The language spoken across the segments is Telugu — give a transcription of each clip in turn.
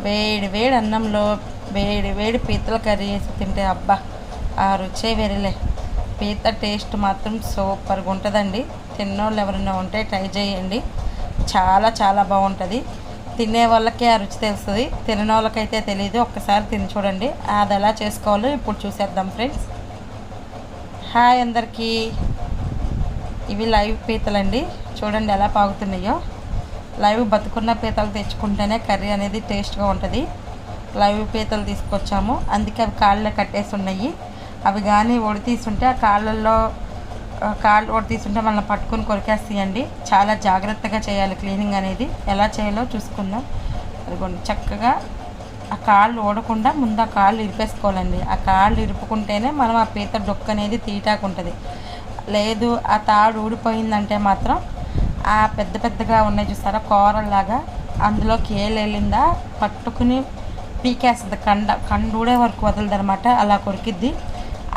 వేడి వేడి అన్నంలో వేడి వేడి పీతల కర్రీ వేసి తింటే అబ్బా ఆ రుచే వేరేలే. పీత టేస్ట్ మాత్రం సూపర్గా ఉంటుందండి. తిన్నోళ్ళు ఎవరైనా ఉంటే ట్రై చేయండి, చాలా చాలా బాగుంటుంది. తినే వాళ్ళకే ఆ రుచి తెలుస్తుంది, తినని వాళ్ళకైతే తెలియదు. ఒక్కసారి తిని చూడండి. అది ఎలా చేసుకోవాలో ఇప్పుడు చూసేద్దాం ఫ్రెండ్స్. హాయ్ అందరికీ, ఇవి లైవ్ పీతలండి. చూడండి ఎలా పాగుతున్నాయో. లైవ్ బతుకున్న పీతలు తెచ్చుకుంటేనే కర్రీ అనేది టేస్ట్గా ఉంటుంది. లైవ్ పీతలు తీసుకొచ్చాము, అందుకే అవి కాళ్ళలో కట్టేసి ఉన్నాయి. అవి కానీ ఒడి తీసుంటే ఆ కాళ్ళు ఒడి తీసుంటే మనం పట్టుకొని కొరికేస్తాయండి. చాలా జాగ్రత్తగా చేయాలి క్లీనింగ్ అనేది. ఎలా చేయాలో చూసుకుందాం. అదిగోండి, చక్కగా ఆ కాళ్ళు ఓడకుండా ముందు ఆ కాళ్ళు ఇరిపేసుకోవాలండి. ఆ కాళ్ళు ఇరుపుకుంటేనే మనం ఆ పీత డొక్క అనేది తీటాకుంటుంది. లేదు ఆ తాడు ఊడిపోయిందంటే మాత్రం ఆ పెద్ద పెద్దగా ఉన్నాయి చూస్తారా కూరల్లాగా, అందులోకి ఏళ్ళు వెళ్ళిందా పట్టుకుని పీకేస్తుంది. కండూడే వరకు వదలదనమాట, అలా కొరికిద్ది.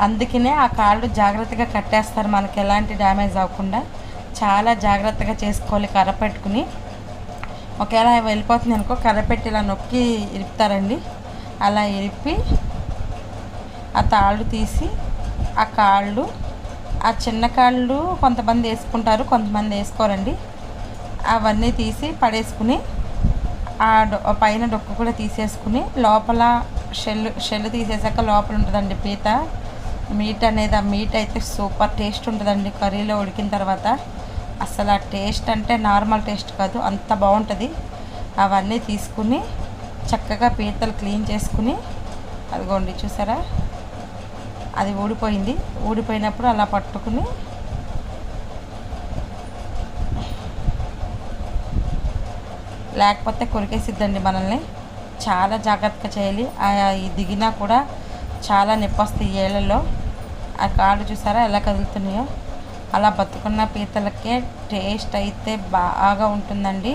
అందుకనే ఆ కాళ్ళు జాగ్రత్తగా కట్టేస్తారు, మనకి ఎలాంటి డ్యామేజ్ అవ్వకుండా. చాలా జాగ్రత్తగా చేసుకోవాలి కర్ర పెట్టుకుని. ఒకవేళ వెళ్ళిపోతుంది అనుకో, కర్ర పెట్టి ఇలా నొక్కి ఇరుపుతారండి. అలా ఇరిపి ఆ తాళ్ళు తీసి ఆ కాళ్ళు, ఆ చిన్న కాళ్ళు కొంతమంది వేసుకుంటారు, కొంతమంది వేసుకోరండి. అవన్నీ తీసి పడేసుకుని ఆ పైన డొక్కు కూడా తీసేసుకుని లోపల షెల్ తీసేసాక లోపల ఉంటుందండి పీత మీట్ అనేది. ఆ మీట్ అయితే సూపర్ టేస్ట్ ఉంటుందండి కర్రీలో ఉడికిన తర్వాత. అసలు ఆ టేస్ట్ అంటే నార్మల్ టేస్ట్ కాదు, అంత బాగుంటుంది. అవన్నీ తీసుకుని చక్కగా పీతలు క్లీన్ చేసుకుని, అదిగోండి చూసారా అది ఊడిపోయింది. ఊడిపోయినప్పుడు అలా పట్టుకుని లేకపోతే కొరికేసిద్దండి మనల్ని. చాలా జాగ్రత్తగా చేయాలి. దిగినా కూడా చాలా నొప్పి వస్తాయి ఏళ్ళలో. ఆ కాళ్ళు చూసారా ఎలా కదులుతున్నాయో. అలా బతుకున్న పీతలకే టేస్ట్ అయితే బాగా ఉంటుందండి.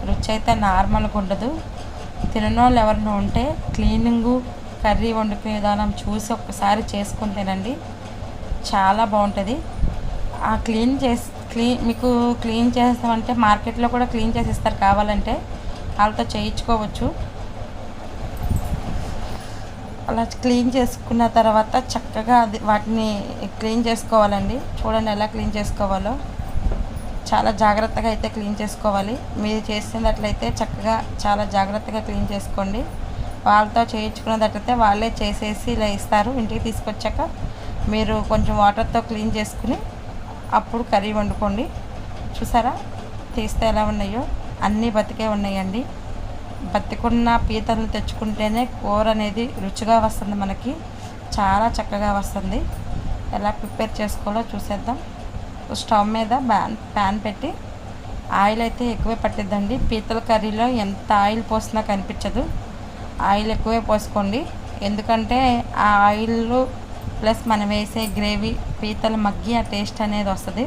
రుచి అయితే నార్మల్గా ఉండదు. తినని వాళ్ళు ఎవరైనా ఉంటే క్లీనింగు కర్రీ వండుకునే విధానం చూసి ఒక్కసారి చేసుకుని తినండి, చాలా బాగుంటుంది. ఆ మీకు క్లీన్ చేస్తామంటే మార్కెట్లో కూడా క్లీన్ చేసి ఇస్తారు, కావాలంటే వాళ్ళతో చేయించుకోవచ్చు. అలా క్లీన్ చేసుకున్న తర్వాత చక్కగా వాటిని క్లీన్ చేసుకోవాలండి. చూడండి ఎలా క్లీన్ చేసుకోవాలో. చాలా జాగ్రత్తగా అయితే క్లీన్ చేసుకోవాలి. మీరు చేసినట్లయితే చక్కగా చాలా జాగ్రత్తగా క్లీన్ చేసుకోండి. వాళ్ళతో చేయించుకున్నట్లయితే వాళ్ళే చేసేసి ఇలా ఇస్తారు. ఇంటికి తీసుకొచ్చాక మీరు కొంచెం వాటర్తో క్లీన్ చేసుకుని అప్పుడు కర్రీ వండుకోండి. చూసారా తీస్తే ఎలా ఉన్నాయో, అన్నీ బతికే ఉన్నాయండి. బతికున్న పీతలను తెచ్చుకుంటేనే కూర అనేది రుచిగా వస్తుంది, మనకి చాలా చక్కగా వస్తుంది. ఎలా ప్రిపేర్ చేసుకోవాలో చూసేద్దాం. స్టవ్ మీద ప్యాన్ పెట్టి ఆయిల్ అయితే ఎక్కువే పట్టిద్దండి. పీతల కర్రీలో ఎంత ఆయిల్ పోసినా కనిపించదు. ఆయిల్ ఎక్కువే పోసుకోండి, ఎందుకంటే ఆ ఆయిల్ ప్లస్ మనం వేసే గ్రేవీ పీతలు మగ్గి ఆ టేస్ట్ అనేది వస్తుంది.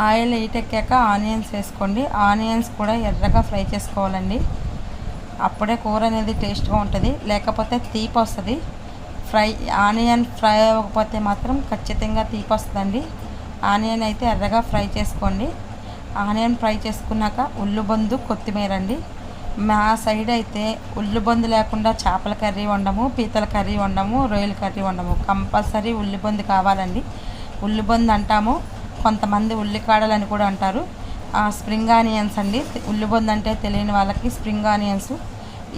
ఆయిల్ ఎక్కాక ఆనియన్స్ వేసుకోండి. ఆనియన్స్ కూడా ఎర్రగా ఫ్రై చేసుకోవాలండి, అప్పుడే కూర అనేది టేస్ట్గా ఉంటుంది. లేకపోతే తీపి వస్తుంది. ఆనియన్ ఫ్రై అవ్వకపోతే మాత్రం ఖచ్చితంగా తీపి వస్తుందండి. ఆనియన్ అయితే ఎర్రగా ఫ్రై చేసుకోండి. ఆనియన్ ఫ్రై చేసుకున్నాక ఉల్లిబొందు కొత్తిమీర అండి. మా సైడ్ అయితే ఉల్లిబొందు లేకుండా చేపల కర్రీ వండము, పీతల కర్రీ వండము, రొయ్యల కర్రీ వండము. కంపల్సరీ ఉల్లిబొందు కావాలండి. ఉల్లిబొందు అంటాము, కొంతమంది ఉల్లికాడలని కూడా అంటారు. స్ప్రింగ్ ఆనియన్స్ అండి. ఉల్లిబొందు అంటే తెలియని వాళ్ళకి స్ప్రింగ్ ఆనియన్స్.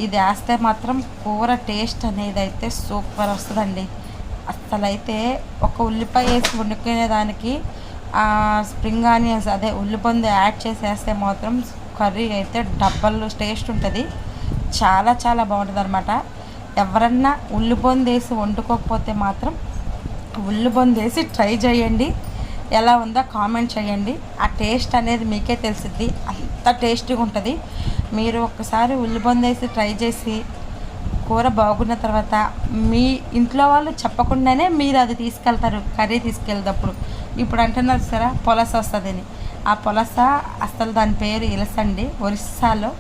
ఇది వేస్తే మాత్రం కూర టేస్ట్ అనేది అయితే సూపర్ వస్తుందండి. అసలైతే ఒక ఉల్లిపాయ వేసి వండుకునేదానికి స్ప్రింగ్ ఆనియన్స్ అదే ఉల్లిబొందు యాడ్ చేసి వేస్తే మాత్రం కర్రీ అయితే డబ్బల్ టేస్ట్ ఉంటుంది. చాలా చాలా బాగుంటుంది అనమాట. ఎవరన్నా ఉల్లిబొందు వేసి వండుకోకపోతే మాత్రం ఉల్లిబొందు వేసి ట్రై చేయండి. ఎలా ఉందో కామెంట్ చేయండి. ఆ టేస్ట్ అనేది మీకే తెలిసిద్ది, అంత టేస్టీగా ఉంటుంది. మీరు ఒక్కసారి ఉల్లిబొందు వేసి ట్రై చేసి కూర బాగున్న తర్వాత మీ ఇంట్లో వాళ్ళు చెప్పకుండానే మీరు అది తీసుకెళ్తారు కర్రీ తీసుకెళ్ళేటప్పుడు. ఇప్పుడు అంటున్నారు సరే పులస వస్తుందని. ఆ పులస అసలు దాని పేరు ఇలసండి. ఒరిస్సాలో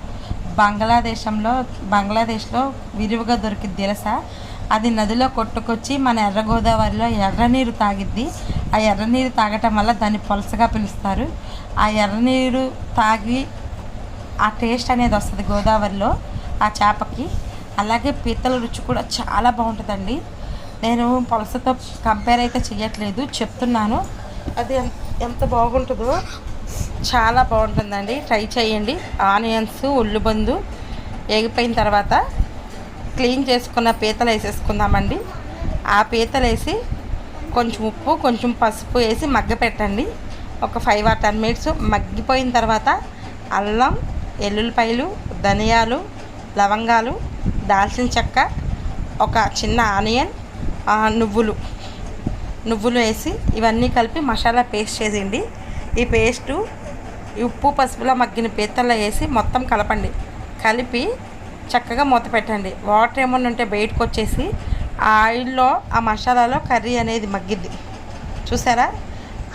బంగ్లాదేశ్లో విరివిగా దొరికిద్ది ఇలస. అది నదిలో కొట్టుకొచ్చి మన ఎర్ర గోదావరిలో ఎర్రనీరు తాగిద్ది. ఆ ఎర్రనీరు తాగటం వల్ల దాన్ని పులసగా పిలుస్తారు. ఆ ఎర్రనీరు తాగి ఆ టేస్ట్ అనేది వస్తుంది గోదావరిలో. ఆ చేపకి. అలాగే పీతల రుచి కూడా చాలా బాగుంటుందండి. నేను పులసతో కంపేర్ అయితే చేయట్లేదు, చెప్తున్నాను. అది ఎంత బాగుంటుందో చాలా బాగుంటుందండి. ట్రై చేయండి. ఆనియన్స్, ఉల్లిబందు వేగిపోయిన తర్వాత క్లీన్ చేసుకున్న పీతలు వేసేసుకుందామండి. ఆ పీతలు వేసి కొంచెం ఉప్పు, కొంచెం పసుపు వేసి మగ్గపెట్టండి. ఒక 5 or 10 minutes మగ్గిపోయిన తర్వాత అల్లం, ఎల్లుల్లిపాయలు, ధనియాలు, లవంగాలు, దాల్చిన చెక్క, ఒక చిన్న ఆనియన్, నువ్వులు వేసి ఇవన్నీ కలిపి మసాలా పేస్ట్ చేసేయండి. ఈ పేస్టు ఉప్పు పసుపులో మగ్గిన పీతల్లో వేసి మొత్తం కలపండి. కలిపి చక్కగా మూత పెట్టండి. వాటర్ ఏమన్నా ఉంటే బయటకు వచ్చేసి ఆ ఆయిల్లో, ఆ మసాలాలో కర్రీ అనేది మగ్గిద్ది. చూసారా?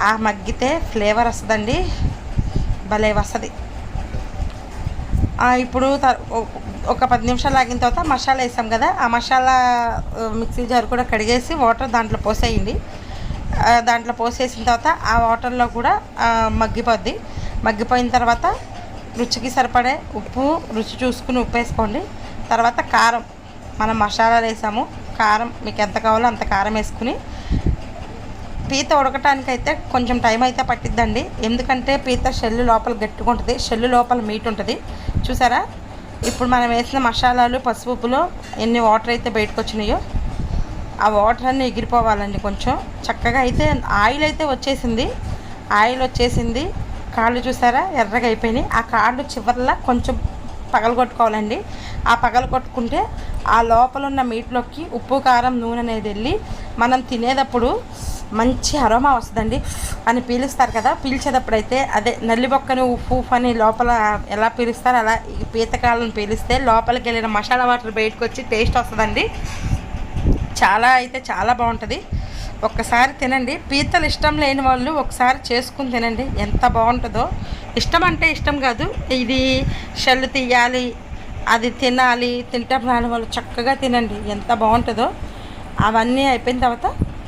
ఆ మగ్గితే ఫ్లేవర్ వస్తుందండి, భలే వస్తుంది. ఇప్పుడు ఒక 10 నిమిషాలు ఆగిన తర్వాత మసాలా వేసాం కదా, ఆ మసాలా మిక్సీ జార్ కూడా కడిగేసి వాటర్ దాంట్లో పోసేయండి. దాంట్లో పోసేసిన తర్వాత ఆ వాటర్లో కూడా మగ్గిపోద్ది. మగ్గిపోయిన తర్వాత రుచికి సరిపడే ఉప్పు, రుచి చూసుకుని ఉప్పు వేసుకోండి. తర్వాత కారం, మనం మసాలాలు వేసాము, కారం మీకు ఎంత కావాలో అంత కారం వేసుకుని, పీత ఉడకటానికైతే కొంచెం టైం అయితే పట్టిద్దండి. ఎందుకంటే పీత షెల్లు లోపల గట్టిగా ఉంటుంది, షెల్లు లోపల మీట్ ఉంటుంది. చూసారా? ఇప్పుడు మనం వేసిన మసాలాలు, పసుపులో ఎన్ని వాటర్ అయితే బయటకు వచ్చినాయో ఆ వాటర్ అన్నీ ఎగిరిపోవాలండి. కొంచెం చక్కగా అయితే ఆయిల్ అయితే వచ్చేసింది. కాళ్ళు చూసారా ఎర్రగా అయిపోయినాయి. ఆ కాళ్ళు చివర్లా కొంచెం పగలగొట్టుకోవాలండి. ఆ పగలగొట్టుకుంటే ఆ లోపల ఉన్న మీట్లోకి ఉప్పు, కారం, నూనె అనేది వెళ్ళి మనం తినేటప్పుడు మంచి అరోమా వస్తుందండి. అని పీలుస్తారు కదా, పీల్చేటప్పుడు అయితే అదే నల్లిబొక్కని ఉప్పు అని లోపల ఎలా పీలుస్తారో అలా ఈ పీతకాలను పీలిస్తే లోపలికి వెళ్ళిన మసాలా వాటర్ బయటకు వచ్చి టేస్ట్ వస్తుందండి. చాలా బాగుంటుంది. ఒక్కసారి తినండి. పీతలు ఇష్టం లేని వాళ్ళు ఒకసారి చేసుకుని తినండి, ఎంత బాగుంటుందో. ఇష్టం అంటే ఇష్టం కాదు, ఇది షెల్లు తీయాలి, అది తినాలి, తింటాం రాని వాళ్ళు చక్కగా తినండి, ఎంత బాగుంటుందో. అవన్నీ అయిపోయిన తర్వాత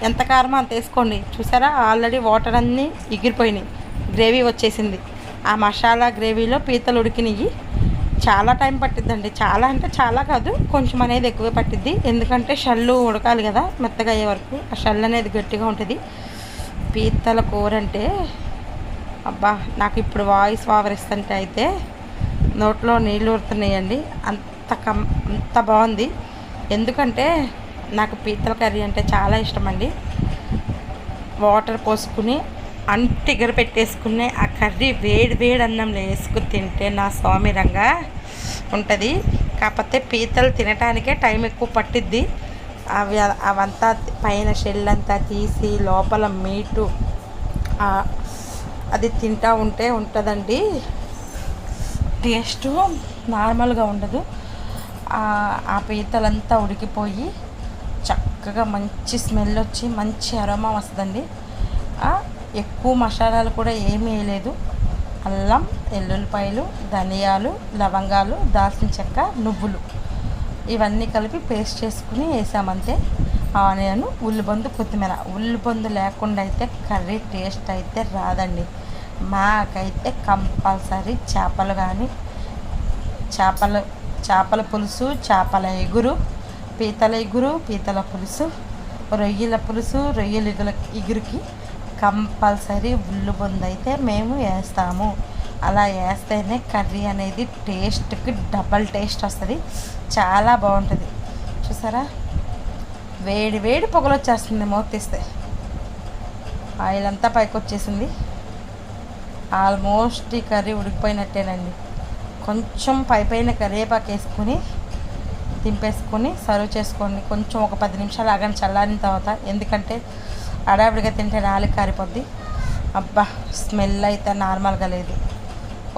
ఎంత కారమో అంత వేసుకోండి. చూసారా? ఆల్రెడీ వాటర్ అన్నీ ఎగిరిపోయినాయి, గ్రేవీ వచ్చేసింది. ఆ మసాలా గ్రేవీలో పీతలు ఉడికినాయి. చాలా టైం పట్టిద్దండి. చాలా అంటే చాలా కాదు, కొంచెం అనేది ఎక్కువే పట్టిద్ది. ఎందుకంటే షల్లు ఉడకాలి కదా మెత్తగా అయ్యే వరకు. ఆ షల్లు అనేది గట్టిగా ఉంటుంది. పీతల కూర అంటే అబ్బా, నాకు ఇప్పుడు వాయిస్ ఓవరిస్తుంటే అయితే నోట్లో నీళ్ళు ఊరుతున్నాయండి. అంత బాగుంది. ఎందుకంటే నాకు పీతల కర్రీ అంటే చాలా ఇష్టం అండి. వాటర్ పోసుకుని అంటిగర పెట్టేసుకుని ఆ కర్రీ వేడి అన్నంలో వేసుకుని తింటే నా స్వామిరంగా ఉంటుంది. కాకపోతే పీతలు తినటానికే టైం ఎక్కువ పట్టిద్ది. అవంతా పైన షెల్ అంతా తీసి లోపల మీటు అది తింటూ ఉంటుందండి. టేస్టు నార్మల్గా ఉండదు. ఆ పీతలంతా ఉడికిపోయి చక్కగా మంచి స్మెల్ వచ్చి మంచి అరోమా వస్తుందండి. ఎక్కువ మసాలాలు కూడా ఏమీ వేయలేదు. అల్లం, ఎల్లుల్లిపాయలు, ధనియాలు, లవంగాలు, దాల్చిన చెక్క, నువ్వులు ఇవన్నీ కలిపి పేస్ట్ చేసుకుని వేసామంతే. ఆనియన్, ఉల్లిబందు, కొత్తిమీర. ఉల్లిబందు లేకుండా అయితే కర్రీ టేస్ట్ అయితే రాదండి. మాకైతే కంపల్సరీ చేపలు కానీ చేపల పులుసు, చేపల ఎగురు, పీతల ఎగురు, పీతల పులుసు, రొయ్యల పులుసు, రొయ్యల ఎగురుకి కంపల్సరీ ఉల్లిబందు అయితే మేము వేస్తాము. అలా వేస్తేనే కర్రీ అనేది టేస్ట్కి డబల్ టేస్ట్ వస్తుంది, చాలా బాగుంటుంది. చూసారా? వేడి పొగలు వచ్చేస్తుంది మూత తీస్తే. ఆయిల్ అంతా పైకి వచ్చేసింది. ఆల్మోస్ట్ ఈ కర్రీ ఉడికిపోయినట్టేనండి. కొంచెం పైన కరివేపాకు వేసుకొని దింపేసుకొని సర్వ్ చేసుకోండి. కొంచెం ఒక 10 నిమిషాలు ఆగండి చల్లారిన తర్వాత, ఎందుకంటే అడావిడిగా తింటే నాలుగు కారిపోద్ది. అబ్బా, స్మెల్ అయితే నార్మల్గా లేదు.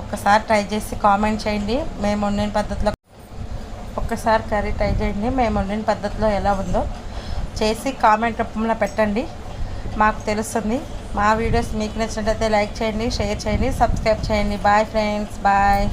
ఒక్కసారి ట్రై చేసి కామెంట్ చేయండి మేము వండిన పద్ధతిలో. ఒక్కసారి కర్రీ ట్రై చేయండి మేము వండిన పద్ధతిలో ఎలా ఉందో చేసి కామెంట్ రూపంలో పెట్టండి, మాకు తెలుస్తుంది. మా వీడియోస్ మీకు నచ్చినట్లయితే లైక్ చేయండి, షేర్ చేయండి, సబ్స్క్రైబ్ చేయండి. Bye friends, bye.